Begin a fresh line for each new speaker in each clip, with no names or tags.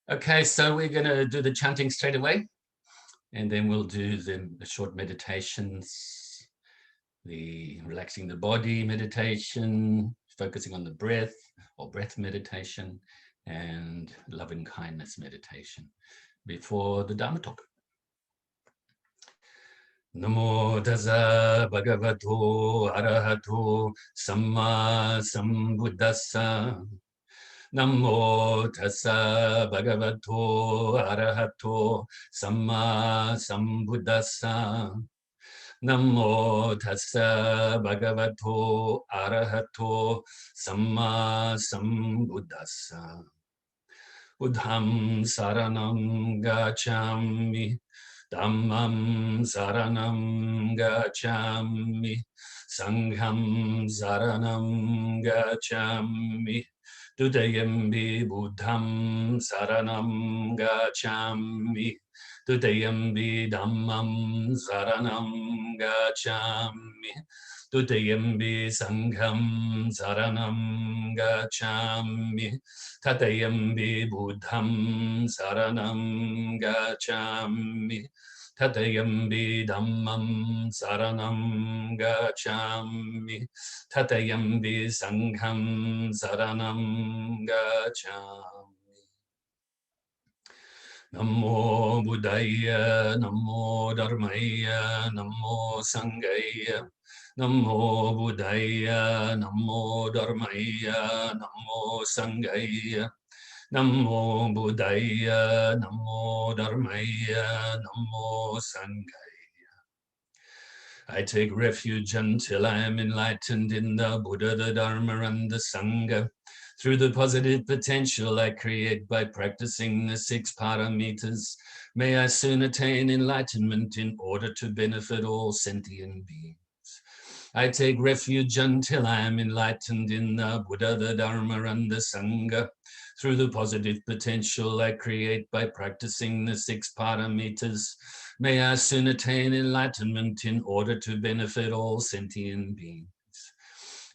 Okay, so we're going to do the chanting straight away, and then we'll do the short meditations, the relaxing the body meditation, focusing on the breath or breath meditation, and loving kindness meditation before the Dharma Talk. Namo Tassa Bhagavato Arahato Sammasambuddhassa. Namo Tassa Bhagavato Arahato Sammasambuddhassa. Namo Tassa Bhagavato Arahato Sammasambuddhassa. Buddham saranam gacchami. Dhammam saranam gacchami. Sangham saranam gacchami. Dutiyampi Buddham saranam gacchami. Dutiyampi Dhammam saranam gacchami. Dutiyampi Sangham saranam gacchami. Tatayampi Buddham saranam gacchami. Tatayampi Dhammam saranam gacchami. Tatayampi Sangham saranam gacchami. Namo Buddhaya, Namo Dharmaya, Namo Sanghaya. Namo Buddhaya, Namo Dharmaya, Namo Sanghaya. Namo Buddhaya, Namo Dharmaya, Namo Sanghaya. I take refuge until I am enlightened in the Buddha, the Dharma, and the Sangha. Through the positive potential I create by practicing the 6 paramitas, may I soon attain enlightenment in order to benefit all sentient beings. I take refuge until I am enlightened in the Buddha, the Dharma, and the Sangha. Through the positive potential I create by practicing the 6 paramitas, may I soon attain enlightenment in order to benefit all sentient beings.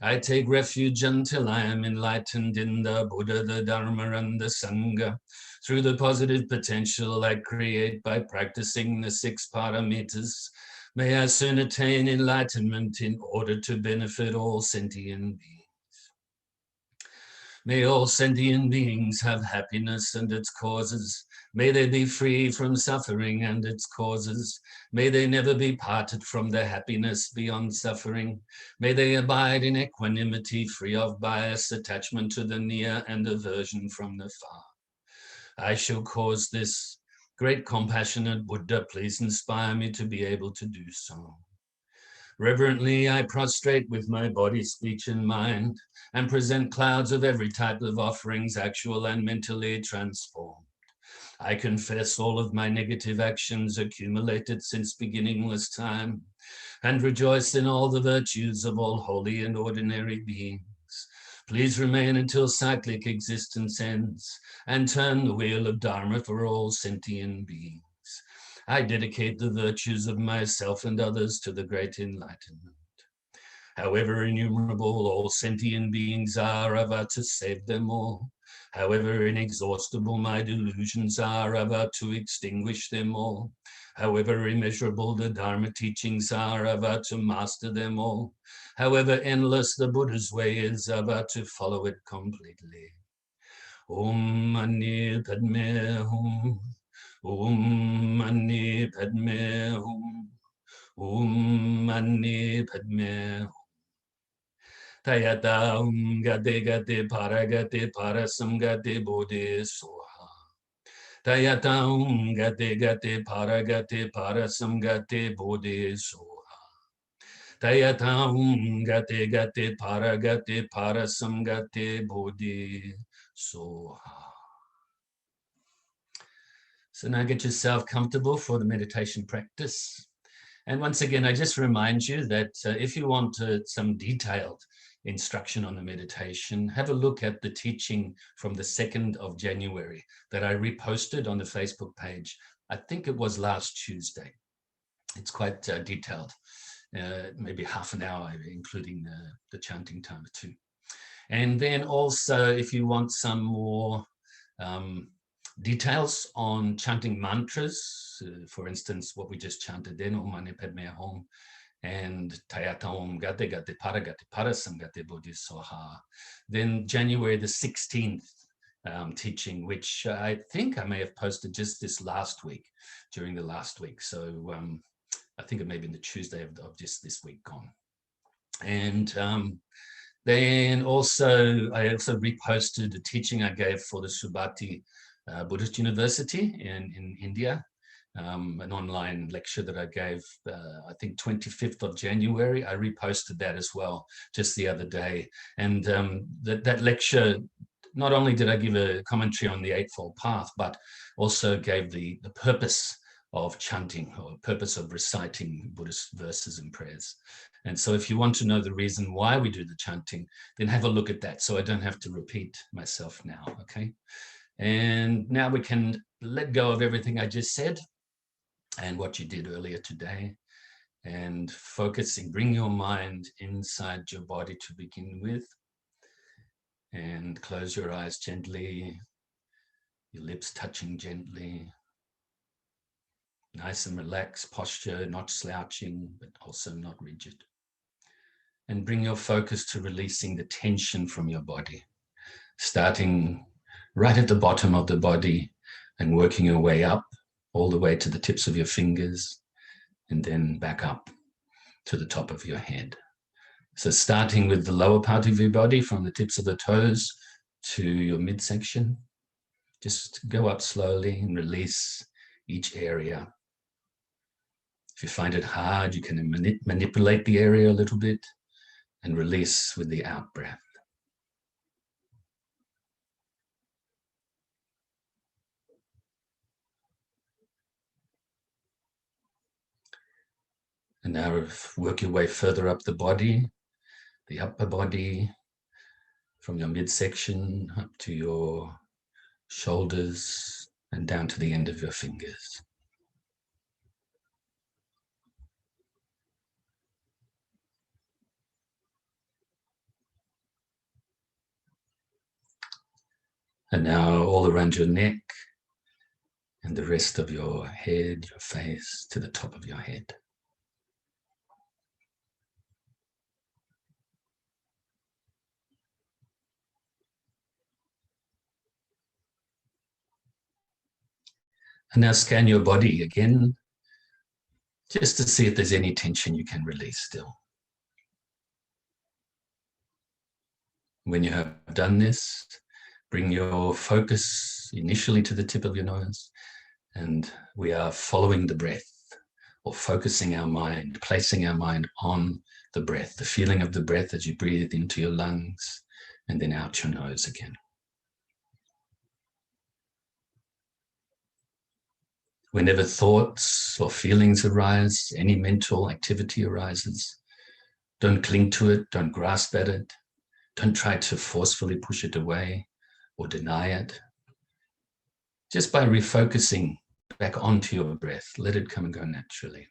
I take refuge until I am enlightened in the Buddha, the Dharma, and the Sangha. Through the positive potential I create by practicing the 6 paramitas, may I soon attain enlightenment in order to benefit all sentient beings. May all sentient beings have happiness and its causes. May they be free from suffering and its causes. May they never be parted from their happiness beyond suffering. May they abide in equanimity, free of bias, attachment to the near, and aversion from the far. I shall cause this. Great compassionate Buddha, please inspire me to be able to do so. Reverently, I prostrate with my body, speech, and mind, and present clouds of every type of offerings, actual and mentally transformed. I confess all of my negative actions accumulated since beginningless time, and rejoice in all the virtues of all holy and ordinary beings. Please remain until cyclic existence ends, and turn the wheel of Dharma for all sentient beings. I dedicate the virtues of myself and others to the great enlightenment. However innumerable all sentient beings are, I vow to save them all. However inexhaustible my delusions are, I vow to extinguish them all. However immeasurable the Dharma teachings are, I vow to master them all. However endless the Buddha's way is, I vow to follow it completely. Om Mani Padme Hum. Om Mani Padme Hum. Om Mani Padme Hum. Tayata Gate Gate Paragate Parasamgate Bodhi Soha. Tayata Gate Gate Paragate Parasamgate Bodhi Soha. Tayata Gate Gate Paragate Parasamgate Bodhi Soha. So now get yourself comfortable for the meditation practice. And once again, I just remind you that if you want some detailed instruction on the meditation, have a look at the teaching from the 2nd of January that I reposted on the Facebook page. I think it was last Tuesday. It's quite detailed, maybe half an hour, including the chanting time too. And then also, if you want some more Details on chanting mantras, for instance, what we just chanted then, Om Mani Padme Hum, and Tayata Om Gate Gate Para Samgate Bodhi Soha. Then January the 16th, teaching, which I think I may have posted just this last week, during the last week. So I think it may be the Tuesday of just this week gone. And then also, I also reposted a teaching I gave for the Subhati Buddhist University in India, an online lecture that I gave, I think 25th of January. I reposted that as well just the other day. And that lecture, not only did I give a commentary on the Eightfold Path, but also gave the purpose of chanting, or purpose of reciting Buddhist verses and prayers. And so if you want to know the reason why we do the chanting, then have a look at that, so I don't have to repeat myself now, okay? And now we can let go of everything I just said and what you did earlier today, and focusing, bring your mind inside your body to begin with, and close your eyes gently, your lips touching gently. Nice and relaxed posture, not slouching, but also not rigid. And bring your focus to releasing the tension from your body, starting right at the bottom of the body and working your way up all the way to the tips of your fingers, and then back up to the top of your head. So starting with the lower part of your body, from the tips of the toes to your midsection, just go up slowly and release each area. If you find it hard, you can manipulate the area a little bit and release with the out breath. And now work your way further up the body, the upper body, from your midsection up to your shoulders and down to the end of your fingers. And now all around your neck and the rest of your head, your face, to the top of your head. And now scan your body again, just to see if there's any tension you can release still. When you have done this, bring your focus initially to the tip of your nose, and we are following the breath, or focusing our mind, placing our mind on the breath, the feeling of the breath as you breathe into your lungs and then out your nose again. Whenever thoughts or feelings arise, any mental activity arises, don't cling to it, don't grasp at it, don't try to forcefully push it away or deny it. Just by refocusing back onto your breath, let it come and go naturally.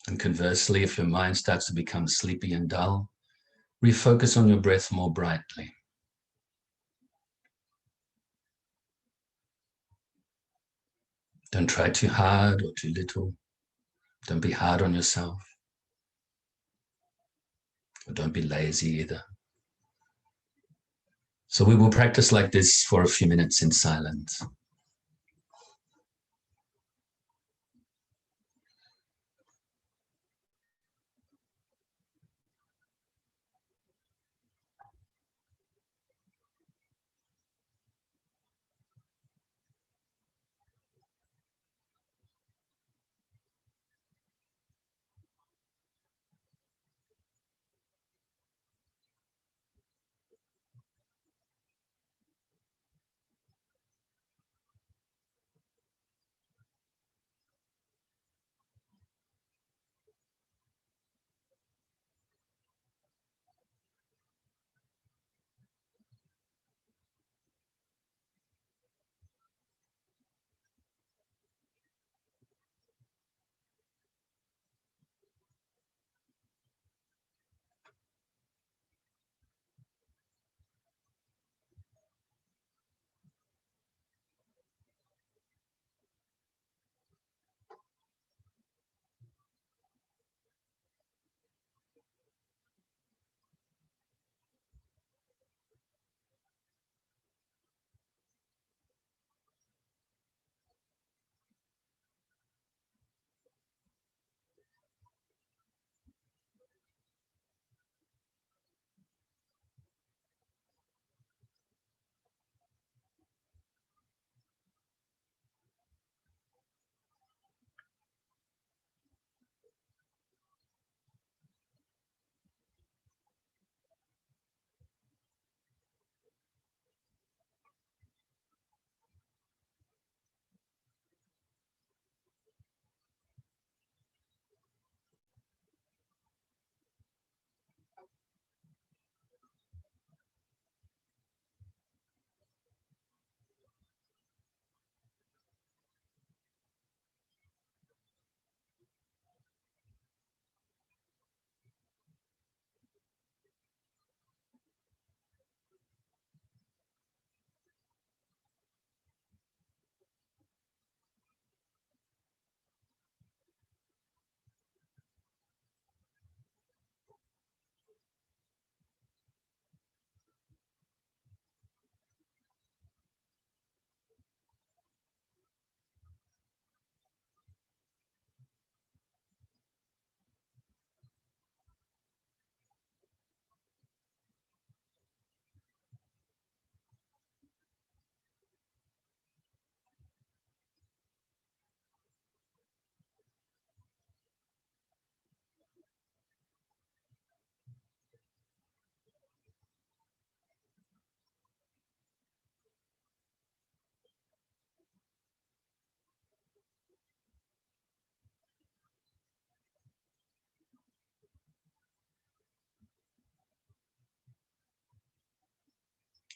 And conversely, if your mind starts to become sleepy and dull, refocus on your breath more brightly. Don't try too hard or too little. Don't be hard on yourself. Or don't be lazy either. So we will practice like this for a few minutes in silence.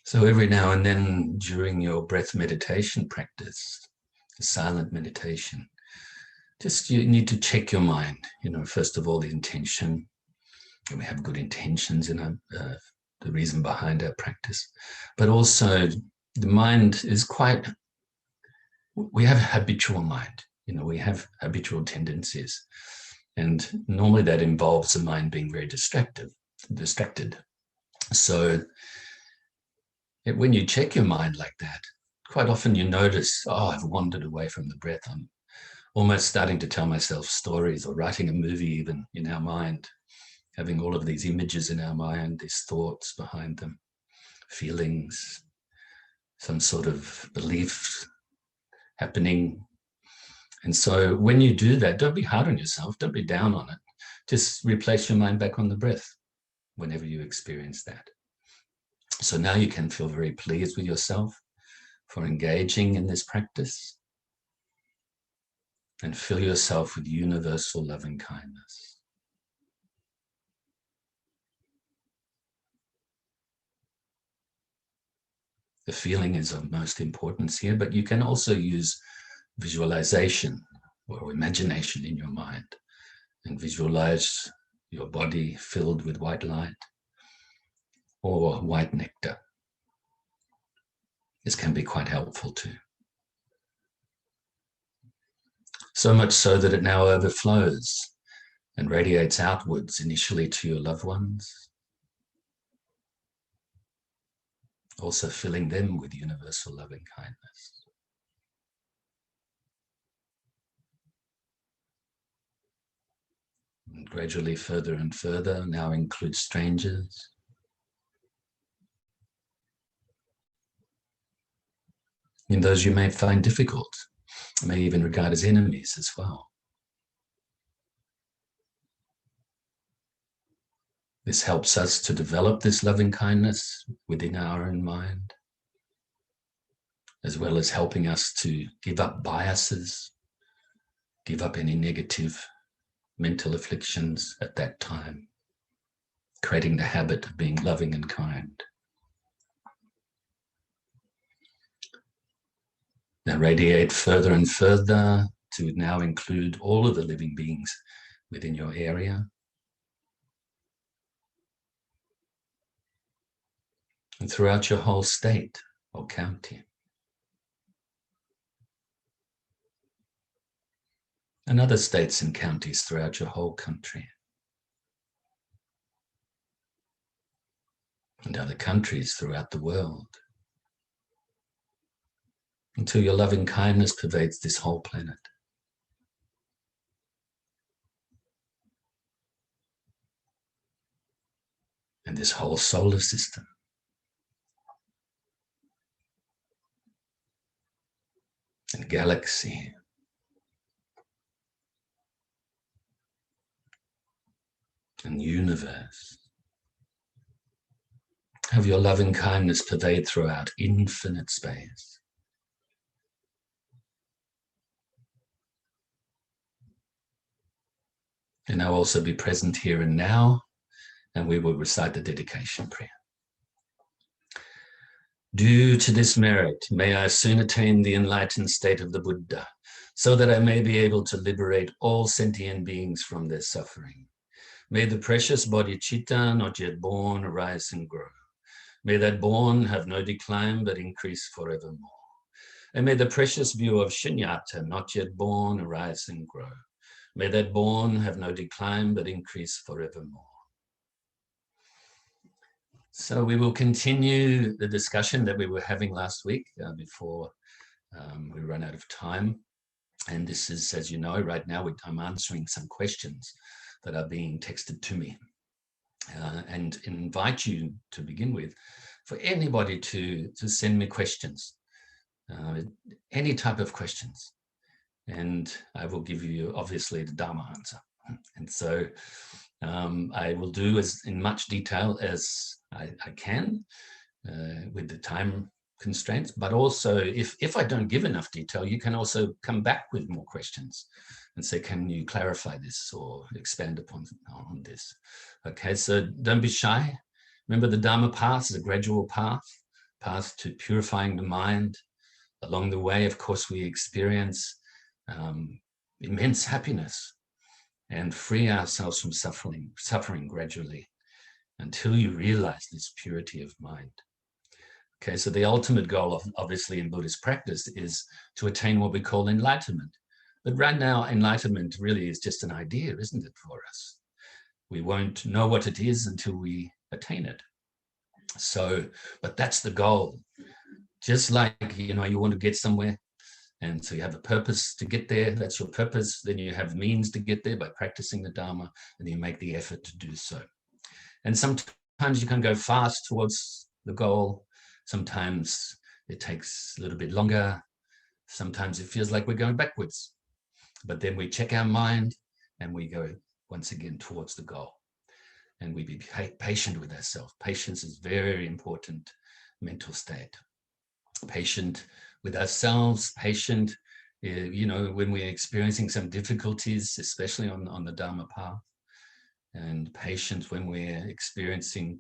So every now and then during your breath meditation practice, silent meditation, just you need to check your mind. First of all, the intention. We have good intentions in the reason behind our practice. But also the mind is we have a habitual mind. We have habitual tendencies. And normally that involves the mind being very distracted. So when you check your mind like that, quite often you notice, I've wandered away from the breath. I'm almost starting to tell myself stories or writing a movie even in our mind, having all of these images in our mind, these thoughts behind them, feelings, some sort of belief happening. And so when you do that, don't be hard on yourself, don't be down on it. Just replace your mind back on the breath whenever you experience that. So now you can feel very pleased with yourself for engaging in this practice, and fill yourself with universal loving kindness. The feeling is of most importance here, but you can also use visualization or imagination in your mind and visualize your body filled with white light or white nectar. This can be quite helpful too. So much so that it now overflows and radiates outwards, initially to your loved ones, also filling them with universal loving kindness. And gradually further and further, now include strangers, and those you may find difficult, may even regard as enemies as well. This helps us to develop this loving kindness within our own mind, as well as helping us to give up biases, give up any negative mental afflictions at that time, creating the habit of being loving and kind. Now radiate further and further to now include all of the living beings within your area. And throughout your whole state or county. And other states and counties throughout your whole country. And other countries throughout the world. Until your loving kindness pervades this whole planet. And this whole solar system. And galaxy. And universe. Have your loving kindness pervade throughout infinite space. And now also be present here and now, and we will recite the dedication prayer. Due to this merit, may I soon attain the enlightened state of the Buddha, so that I may be able to liberate all sentient beings from their suffering. May the precious Bodhicitta, not yet born, arise and grow. May that born have no decline, but increase forevermore. And may the precious view of Shunyata, not yet born, arise and grow. May that born have no decline, but increase forevermore. So we will continue the discussion that we were having last week before we run out of time. And this is, as you know, right now I'm answering some questions that are being texted to me. And invite you to begin with, for anybody to send me questions, any type of questions. And I will give you, obviously, the Dharma answer. And so I will do as in much detail as I can with the time constraints, but also if I don't give enough detail, you can also come back with more questions and say, can you clarify this or expand upon on this? Okay, so don't be shy. Remember, the Dharma path is a gradual path. path to purifying the mind. Along the way, of course, we experience immense happiness and free ourselves from suffering gradually until you realize this purity of mind. Okay, so the ultimate goal, obviously, in Buddhist practice is to attain what we call enlightenment. But right now, enlightenment really is just an idea, isn't it, for us? We won't know what it is until we attain it. So, but that's the goal. Just like, you want to get somewhere, and so you have a purpose to get there. That's your purpose. Then you have means to get there by practicing the Dharma, and you make the effort to do so. And sometimes you can go fast towards the goal. Sometimes it takes a little bit longer. Sometimes it feels like we're going backwards. But then we check our mind and we go once again towards the goal. And we be patient with ourselves. Patience is very important mental state. Patient with ourselves, patient, when we're experiencing some difficulties, especially on the Dharma path, and patient when we're experiencing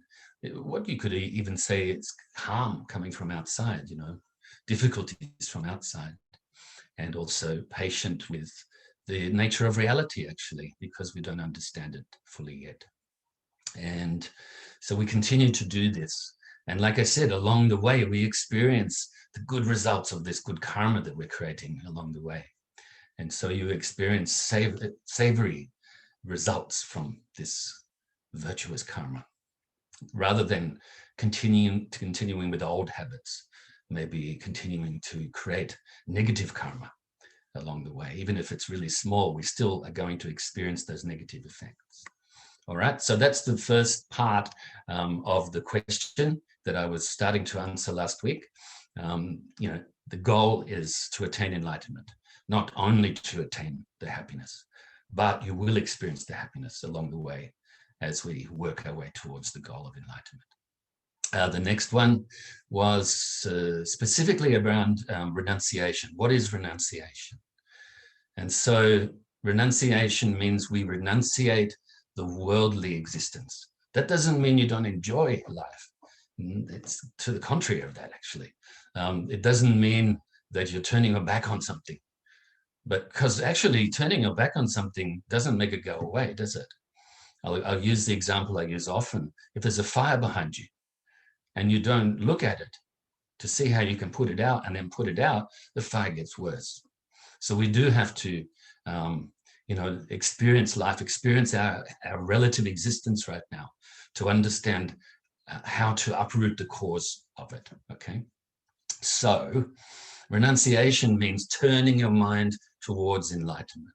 what you could even say it's harm coming from outside, difficulties from outside, and also patient with the nature of reality, actually, because we don't understand it fully yet. And so we continue to do this. And like I said, along the way, we experience the good results of this good karma that we're creating along the way. And so you experience savory results from this virtuous karma, rather than continuing with old habits, maybe continuing to create negative karma along the way. Even if it's really small, we still are going to experience those negative effects. All right, so that's the first part of the question that I was starting to answer last week. The goal is to attain enlightenment, not only to attain the happiness, but you will experience the happiness along the way as we work our way towards the goal of enlightenment. The next one was specifically around renunciation. What is renunciation? And so renunciation means we renunciate the worldly existence. That doesn't mean you don't enjoy life. It's to the contrary of that, actually. It doesn't mean that you're turning your back on something, but because actually turning your back on something doesn't make it go away, does it? I'll use the example I use often. If there's a fire behind you and you don't look at it to see how you can put it out and then put it out, the fire gets worse. So we do have to experience life, experience our relative existence right now to understand how to uproot the cause of it, okay? So renunciation means turning your mind towards enlightenment.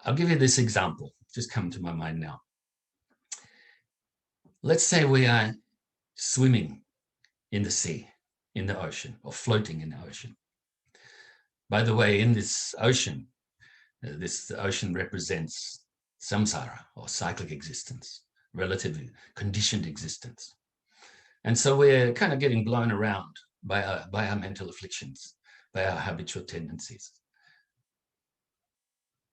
I'll give you this example, just come to my mind now. Let's say we are swimming in the sea, in the ocean, or floating in the ocean. By the way, in this ocean represents samsara, or cyclic existence, relatively conditioned existence. And so we're kind of getting blown around by our mental afflictions, by our habitual tendencies,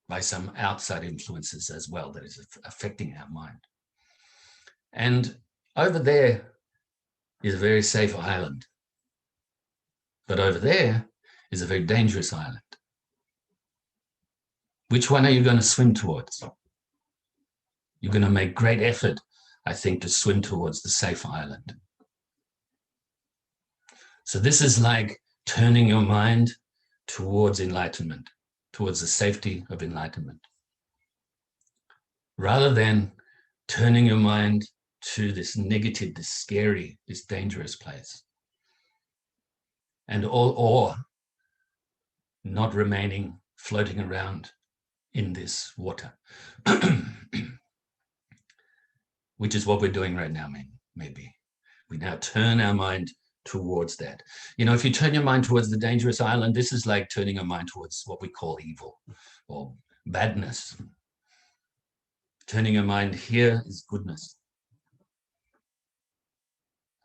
by some outside influences as well that is affecting our mind. And over there is a very safe island. But over there is a very dangerous island. Which one are you going to swim towards? You're going to make great effort, I think, to swim towards the safe island. So this is like turning your mind towards enlightenment, towards the safety of enlightenment, rather than turning your mind to this negative, this scary, this dangerous place. And or not remaining floating around in this water, which is what we're doing right now, maybe. We now turn our mind towards that. If you turn your mind towards the dangerous island, this is like turning your mind towards what we call evil or badness. Turning your mind here is goodness.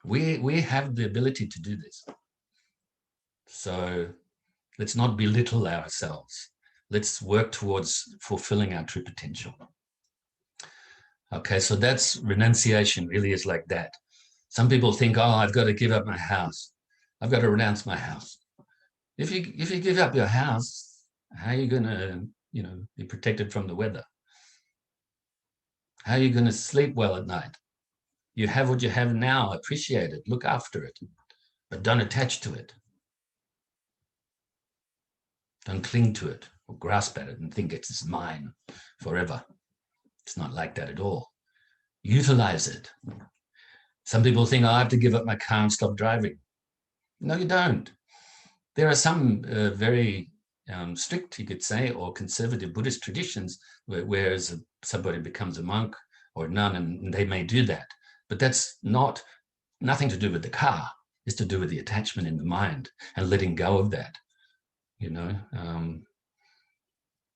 We have the ability to do this. So let's not belittle ourselves. Let's work towards fulfilling our true potential. Okay, so that's renunciation, really is like that. Some people think, oh, I've got to give up my house. I've got to renounce my house. If you give up your house, how are you going to, be protected from the weather? How are you going to sleep well at night? You have what you have now. Appreciate it. Look after it. But don't attach to it. Don't cling to it or grasp at it and think it's mine forever. It's not like that at all. Utilize it. Some people think, I have to give up my car and stop driving. No, you don't. There are some very strict, you could say, or conservative Buddhist traditions where somebody becomes a monk or a nun, and they may do that. But that's nothing to do with the car. It's to do with the attachment in the mind and letting go of that,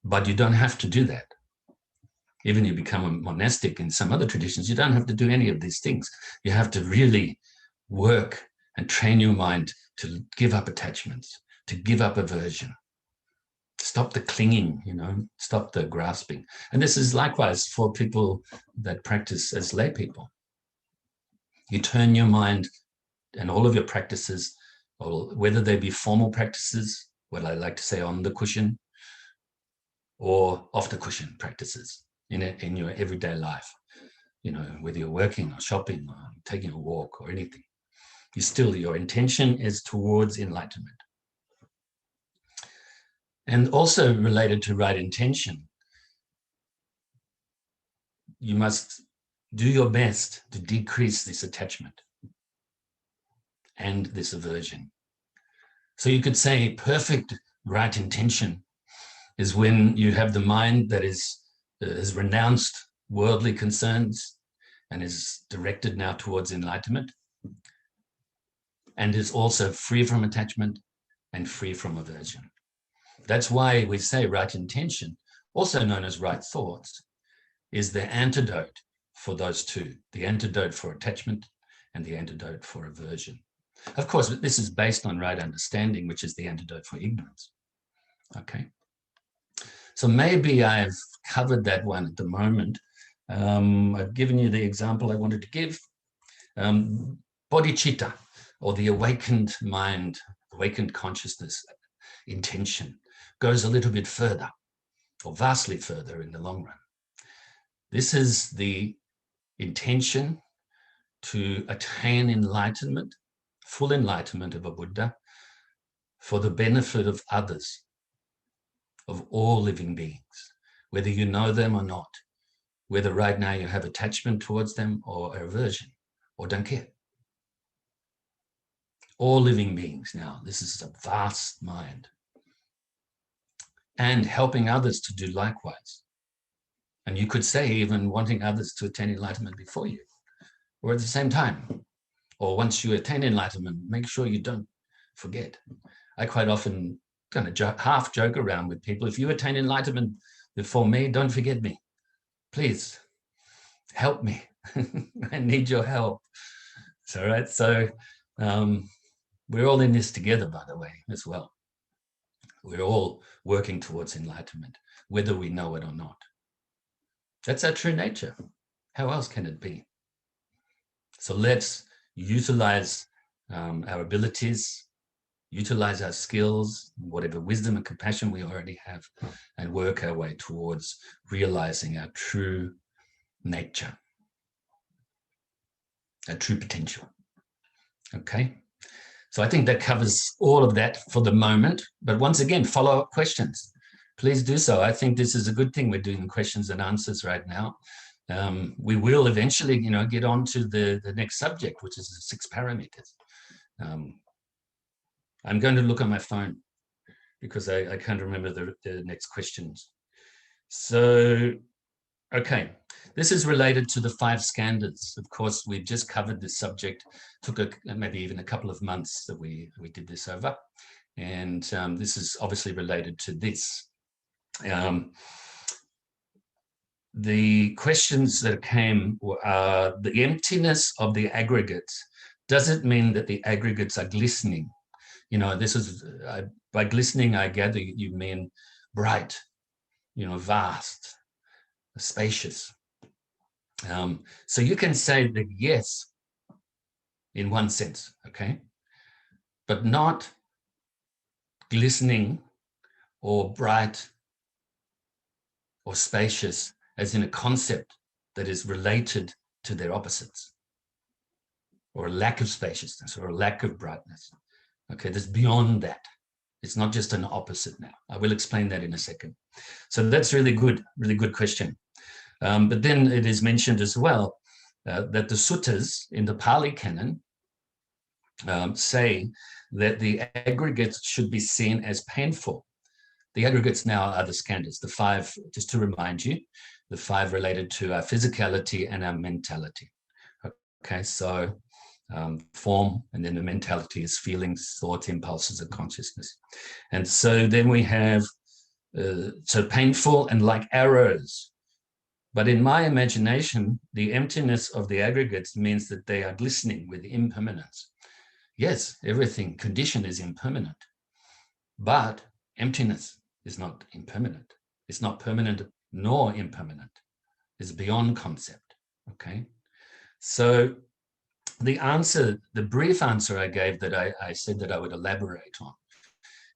But you don't have to do that. Even you become a monastic in some other traditions, you don't have to do any of these things. You have to really work and train your mind to give up attachments, to give up aversion. Stop the clinging, stop the grasping. And this is likewise for people that practice as lay people. You turn your mind and all of your practices, or whether they be formal practices, what I like to say on the cushion, or off the cushion practices in your everyday life, whether you're working or shopping or taking a walk or anything. Your intention is towards enlightenment. And also related to right intention, you must do your best to decrease this attachment and this aversion. So you could say perfect right intention is when you have the mind that has renounced worldly concerns and is directed now towards enlightenment, and is also free from attachment and free from aversion. That's why we say right intention, also known as right thoughts, is the antidote for those two, the antidote for attachment and the antidote for aversion. Of course, this is based on right understanding, which is the antidote for ignorance. Okay. So maybe I've covered that one at the moment. I've given you the example I wanted to give. Bodhicitta, or the awakened mind, awakened consciousness, intention, goes a little bit further, or vastly further in the long run. This is the intention to attain enlightenment, full enlightenment of a Buddha, for the benefit of others, of all living beings, whether you know them or not, whether right now you have attachment towards them or aversion or don't care. All living beings now, this is a vast mind. And helping others to do likewise. And you could say even wanting others to attain enlightenment before you, or at the same time. Or once you attain enlightenment, make sure you don't forget. I quite often kind of half joke around with people. If you attain enlightenment before me, don't forget me. Please help me. I need your help. So, right. So we're all in this together, by the way, as well. We're all working towards enlightenment, whether we know it or not. That's our true nature. How else can it be? So let's utilize our abilities, utilize our skills, whatever wisdom and compassion we already have, and work our way towards realizing our true nature, our true potential. Okay? So I think that covers all of that for the moment. But once again, follow-up questions. Please do so. I think this is a good thing we're doing questions and answers right now. We will eventually, get on to the next subject, which is the 6 parameters. I'm going to look on my phone because I can't remember the next questions. So, okay, this is related to the 5 skandhas. Of course, we've just covered this subject. Took maybe even a couple of months that we did this over. And this is obviously related to this. The questions that came were the emptiness of the aggregates. Does it mean that the aggregates are glistening? This is, by glistening, I gather you mean bright, vast, spacious. So you can say that yes, in one sense, okay? But not glistening or bright or spacious as in a concept that is related to their opposites, or a lack of spaciousness or a lack of brightness. Okay, that's beyond that. It's not just an opposite now. I will explain that in a second. So that's really good question. But then it is mentioned as well that the suttas in the Pali canon say that the aggregates should be seen as painful. The aggregates now are the skandhas, the five, just to remind you, the five related to our physicality and our mentality. Okay, so form, and then the mentality is feelings, thoughts, impulses, and consciousness. And so then we have, so painful and like arrows. But in my imagination, the emptiness of the aggregates means that they are glistening with impermanence. Yes, everything, condition is impermanent, but emptiness is not impermanent. It's not permanent nor impermanent. It's beyond concept, okay? So the answer, the brief answer I gave that I said that I would elaborate on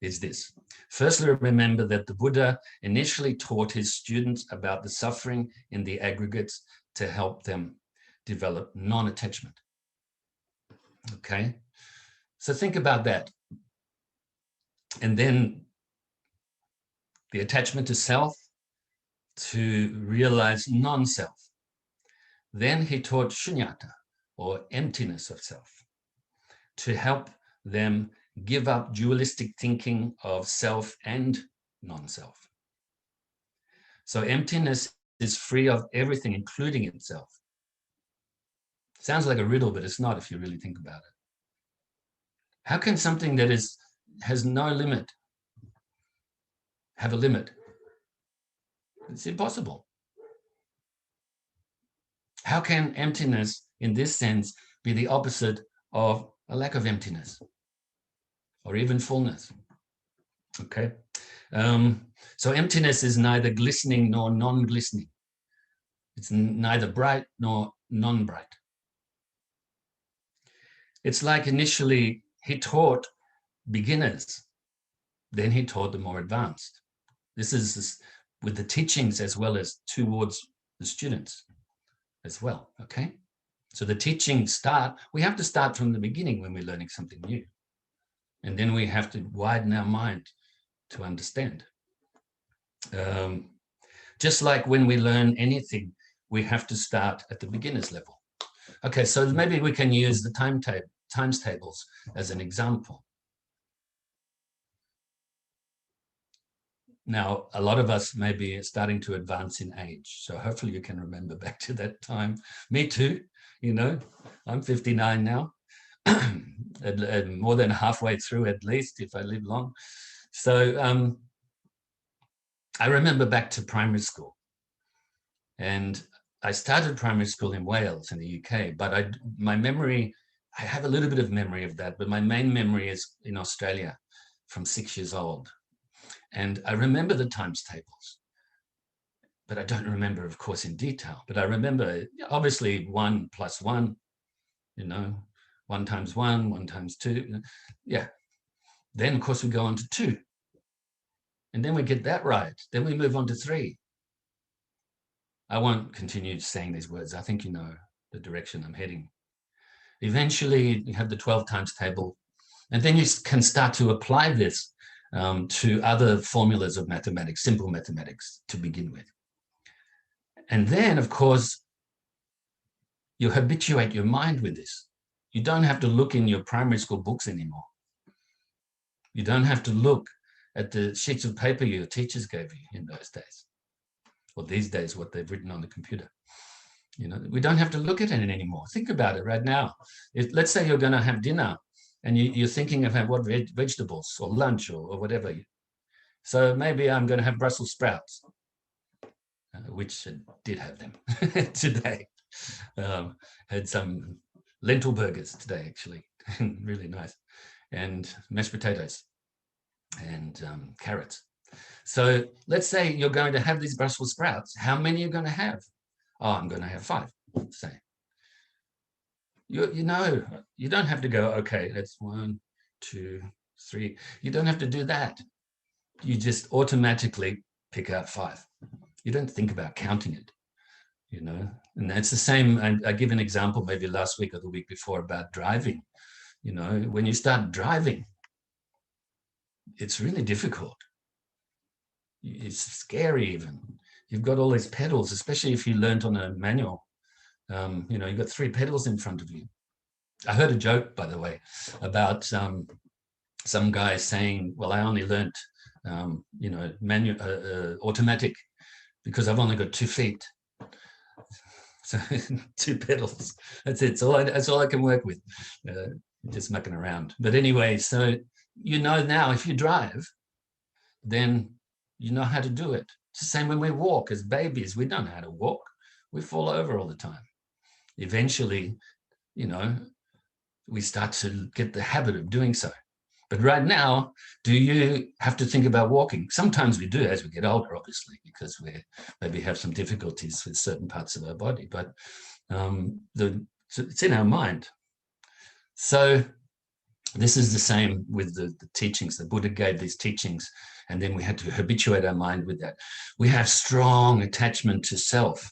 is this. Firstly, remember that the Buddha initially taught his students about the suffering in the aggregates to help them develop non-attachment. Okay, so think about that. And then the attachment to self, to realize non-self. Then he taught shunyata, or emptiness of self, to help them give up dualistic thinking of self and non-self. So emptiness is free of everything, including itself. Sounds like a riddle, but it's not if you really think about it. How can something that has no limit have a limit? It's impossible. How can emptiness, in this sense, be the opposite of a lack of emptiness or even fullness? Okay. So emptiness is neither glistening nor non-glistening. It's neither bright nor non-bright. It's like initially he taught beginners, then he taught the more advanced. This is with the teachings as well as towards the students as well, okay? So the teachings we have to start from the beginning when we're learning something new. And then we have to widen our mind to understand. Just like when we learn anything, we have to start at the beginner's level. Okay, so maybe we can use the times tables as an example. Now, a lot of us may be starting to advance in age, so hopefully you can remember back to that time. Me too, you know, I'm 59 now, and more than halfway through at least, if I live long. So I remember back to primary school, and I started primary school in Wales in the UK, but my memory, I have a little bit of memory of that, but my main memory is in Australia from 6 years old. And I remember the times tables, but I don't remember, of course, in detail. But I remember, obviously, 1 + 1, you know, 1 × 1, 1 × 2. Yeah. Then, of course, we go on to 2. And then we get that right. Then we move on to 3. I won't continue saying these words. I think you know the direction I'm heading. Eventually, you have the 12 times table. And then you can start to apply this to other formulas of mathematics, simple mathematics to begin with. And then, of course, you habituate your mind with this. You don't have to look in your primary school books anymore. You don't have to look at the sheets of paper your teachers gave you in those days, or these days, what they've written on the computer. You know, we don't have to look at it anymore. Think about it right now. Let's say you're going to have dinner, and you're thinking of what vegetables or lunch or whatever. So maybe I'm going to have Brussels sprouts, which I did have them today. Had some lentil burgers today, actually, really nice, and mashed potatoes and carrots. So let's say you're going to have these Brussels sprouts. How many are you going to have? Oh, I'm going to have 5, say. You know, you don't have to go, okay, that's 1, 2, 3. You don't have to do that. You just automatically pick out 5. You don't think about counting it, you know. And that's the same. I give an example maybe last week or the week before about driving. You know, when you start driving, it's really difficult. It's scary even. You've got all these pedals, especially if you learned on a manual. You know, you've got 3 pedals in front of you. I heard a joke, by the way, about some guy saying, well, I only learnt, you know, automatic because I've only got 2 feet. So 2 pedals, that's it. That's all I can work with, just mucking around. But anyway, so you know now if you drive, then you know how to do it. It's the same when we walk as babies. We don't know how to walk. We fall over all the time. Eventually, you know, we start to get the habit of doing so. But right now, do you have to think about walking? Sometimes we do as we get older, obviously, because we maybe have some difficulties with certain parts of our body, but it's in our mind. So this is the same with the teachings. The Buddha gave these teachings, and then we had to habituate our mind with that. We have strong attachment to self.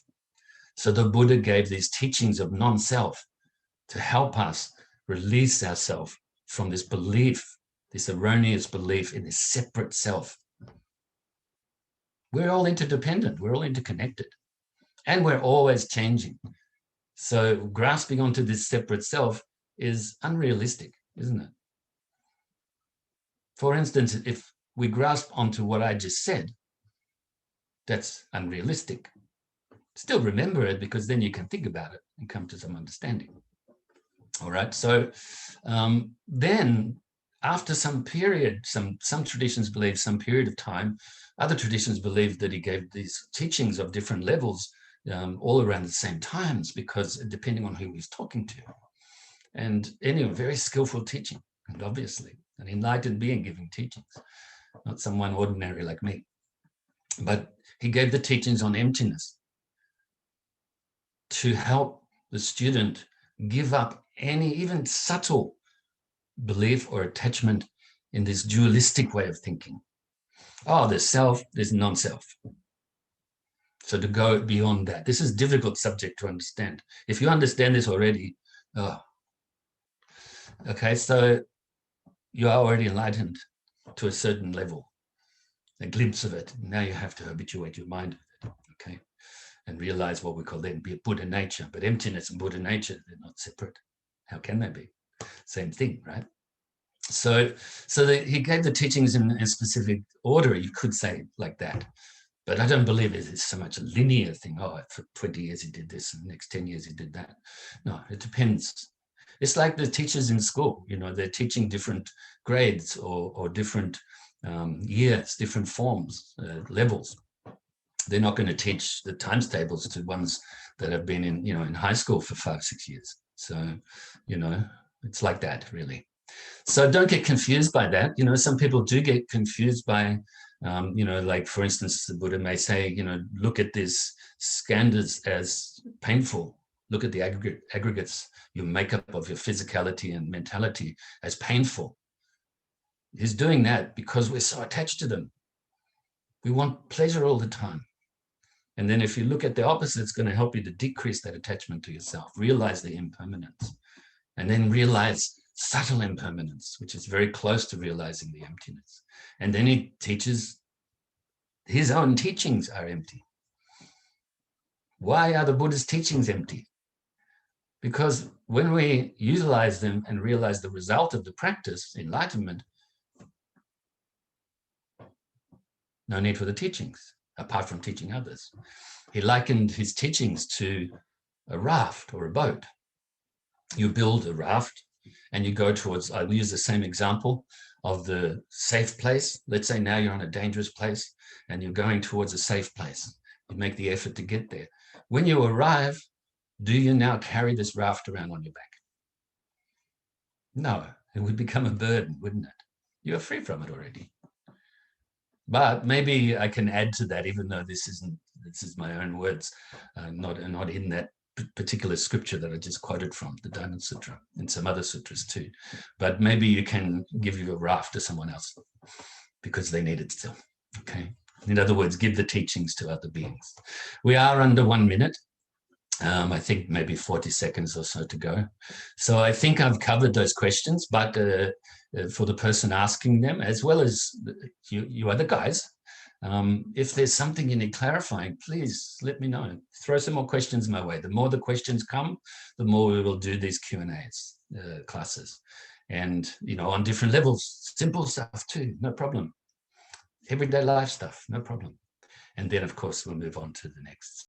So the Buddha gave these teachings of non-self to help us release ourselves from this belief, this erroneous belief in this separate self. We're all interdependent, we're all interconnected, and we're always changing. So grasping onto this separate self is unrealistic, isn't it? For instance, if we grasp onto what I just said, that's unrealistic. Still remember it, because then you can think about it and come to some understanding. All right, so then after some period, some traditions believe some period of time, other traditions believe that he gave these teachings of different levels all around the same times, because depending on who he was talking to. And anyway, very skillful teaching, and obviously an enlightened being giving teachings, not someone ordinary like me. But he gave the teachings on emptiness to help the student give up any even subtle belief or attachment in this dualistic way of thinking. Oh, there's self, there's non-self. So to go beyond that, this is a difficult subject to understand. If you understand this already, okay, so you are already enlightened to a certain level, a glimpse of it. Now you have to habituate your mind with it, okay, and realize what we call then be a Buddha nature. But emptiness and Buddha nature, they're not separate. How can they be? Same thing, right? So he gave the teachings in a specific order, you could say like that. But I don't believe it's so much a linear thing. Oh, for 20 years he did this, and the next 10 years he did that. No, it depends. It's like the teachers in school, you know, they're teaching different grades or different years, different forms, levels. They're not going to teach the times tables to ones that have been in, you know, in high school for 5-6 years. So, you know, it's like that, really. So don't get confused by that. You know, some people do get confused by, you know, like, for instance, the Buddha may say, you know, look at this skandhas as painful. Look at the aggregates, your makeup of your physicality and mentality as painful. He's doing that because we're so attached to them. We want pleasure all the time. And then if you look at the opposite, it's going to help you to decrease that attachment to yourself, realize the impermanence, and then realize subtle impermanence, which is very close to realizing the emptiness. And then he teaches his own teachings are empty. Why are the Buddha's teachings empty? Because when we utilize them and realize the result of the practice, enlightenment, no need for the teachings, apart from teaching others. He likened his teachings to a raft or a boat. You build a raft and you go towards, I'll use the same example of the safe place. Let's say now you're on a dangerous place and you're going towards a safe place. You make the effort to get there. When you arrive, do you now carry this raft around on your back? No, it would become a burden, wouldn't it? You're free from it already. But maybe I can add to that, even though this is my own words, not in that particular scripture that I just quoted from, the Diamond Sutra, and some other sutras too. But maybe you can give your raft to someone else because they need it still. Okay. In other words, give the teachings to other beings. We are under 1 minute. I think maybe 40 seconds or so to go. So I think I've covered those questions, but for the person asking them, as well as you other guys, if there's something you need clarifying, please let me know. Throw some more questions my way. The more the questions come, the more we will do these Q&As classes. And, on different levels, simple stuff too, no problem. Everyday life stuff, no problem. And then, of course, we'll move on to the next.